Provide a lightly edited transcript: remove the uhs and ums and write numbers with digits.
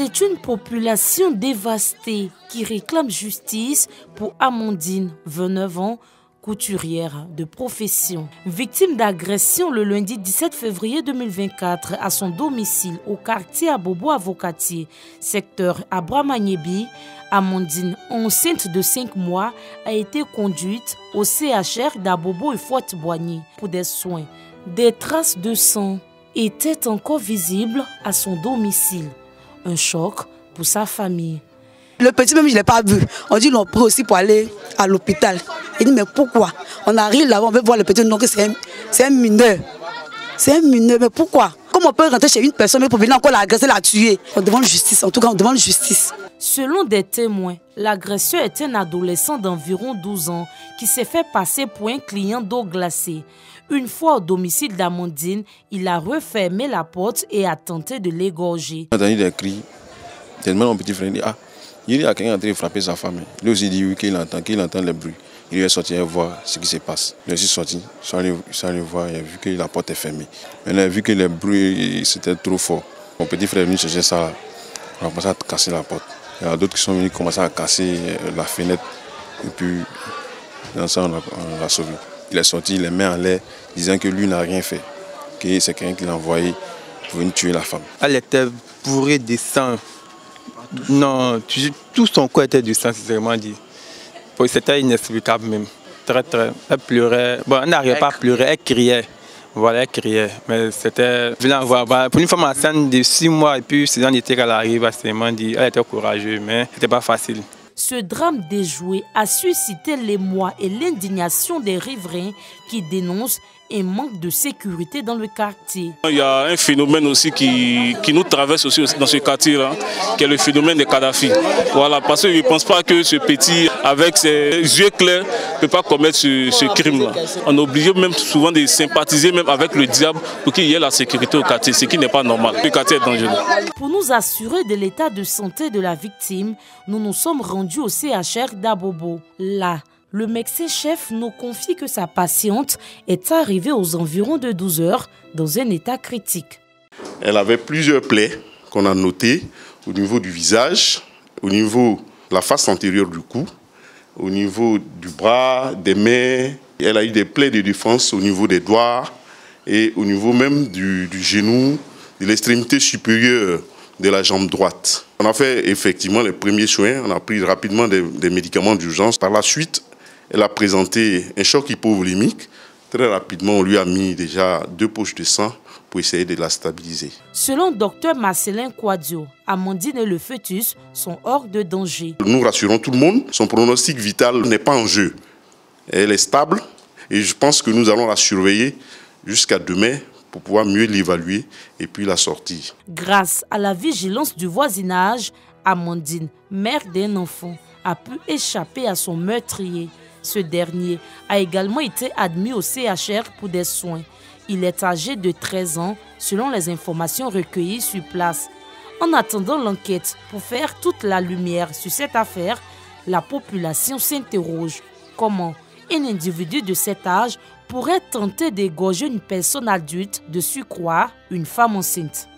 C'est une population dévastée qui réclame justice pour Amandine, 29 ans, couturière de profession. Victime d'agression le lundi 17 février 2024 à son domicile au quartier Abobo Avocatier, secteur Abramagnébi, Amandine, enceinte de 5 mois, a été conduite au CHR d'Abobo et Fouette-Boigny pour des soins. Des traces de sang étaient encore visibles à son domicile. Un choc pour sa famille. Le petit même, je ne l'ai pas vu. On dit qu'on prie aussi pour aller à l'hôpital. Il dit mais pourquoi? On arrive là-bas, on veut voir le petit, donc c'est un mineur. C'est un mineur, mais pourquoi? Comment on peut rentrer chez une personne mais pour venir encore l'agresser, la tuer? On demande justice, en tout cas on demande justice. Selon des témoins, l'agresseur est un adolescent d'environ 12 ans qui s'est fait passer pour un client d'eau glacée. Une fois au domicile d'Amandine, il a refermé la porte et a tenté de l'égorger. On a entendu des cris. Tellement mon petit frère dit ah, il y a quelqu'un en train de frapper sa femme. Lui aussi dit oui qu'il entend les bruits. Il est sorti voir ce qui se passe. Il est sorti, sans aller voir, il a vu que la porte est fermée. Maintenant, il a vu que les bruits c'était trop fort. Mon petit frère est venu chercher ça. On a commencé à casser la porte. Il y a d'autres qui sont venus commencer à casser la fenêtre. Et puis, dans ça, on l'a sauvé. Il est sorti, les mains en l'air, disant que lui n'a rien fait. Que c'est quelqu'un qui l'a envoyé pour venir tuer la femme. Elle était bourrée de sang. Non, tout son corps était du sang, c'est vraiment dit. C'était inexplicable même. Très. Elle pleurait. Bon, elle n'arrivait pas à pleurer, elle criait. Voilà, elle criait. Mais c'était. Pour une femme enceinte de 6 mois, et puis 6 ans d'été qu'elle arrive, elle était courageuse, mais c'était pas facile. Ce drame déjoué a suscité l'émoi et l'indignation des riverains qui dénoncent un manque de sécurité dans le quartier. Il y a un phénomène aussi qui nous traverse aussi dans ce quartier-là, qui est le phénomène des Kadhafi. Voilà, parce que je ne pense pas que ce petit, avec ses yeux clairs, ne peut pas commettre ce crime-là. On est obligé même souvent de sympathiser même avec le diable pour qu'il y ait la sécurité au quartier, ce qui n'est pas normal. Le quartier est dangereux. Pour nous assurer de l'état de santé de la victime, nous nous sommes rendus au CHR d'Abobo. Là, le médecin-chef nous confie que sa patiente est arrivée aux environs de 12 heures dans un état critique. Elle avait plusieurs plaies qu'on a notées au niveau du visage, au niveau de la face antérieure du cou, au niveau du bras, des mains. Elle a eu des plaies de défense au niveau des doigts et au niveau même du genou, de l'extrémité supérieure de la jambe droite. On a fait effectivement les premiers soins, on a pris rapidement des médicaments d'urgence. Par la suite, elle a présenté un choc hypovolémique. Très rapidement, on lui a mis déjà 2 poches de sang pour essayer de la stabiliser. Selon Dr Marcelin Quadio, Amandine et le fœtus sont hors de danger. Nous rassurons tout le monde, son pronostic vital n'est pas en jeu. Elle est stable et je pense que nous allons la surveiller jusqu'à demain pour pouvoir mieux l'évaluer et puis la sortir. Grâce à la vigilance du voisinage, Amandine, mère d'un enfant, a pu échapper à son meurtrier. Ce dernier a également été admis au CHR pour des soins. Il est âgé de 13 ans, selon les informations recueillies sur place. En attendant l'enquête pour faire toute la lumière sur cette affaire, la population s'interroge. Comment un individu de cet âge pourrait tenter d'égorger une personne adulte, de surcroît une femme enceinte?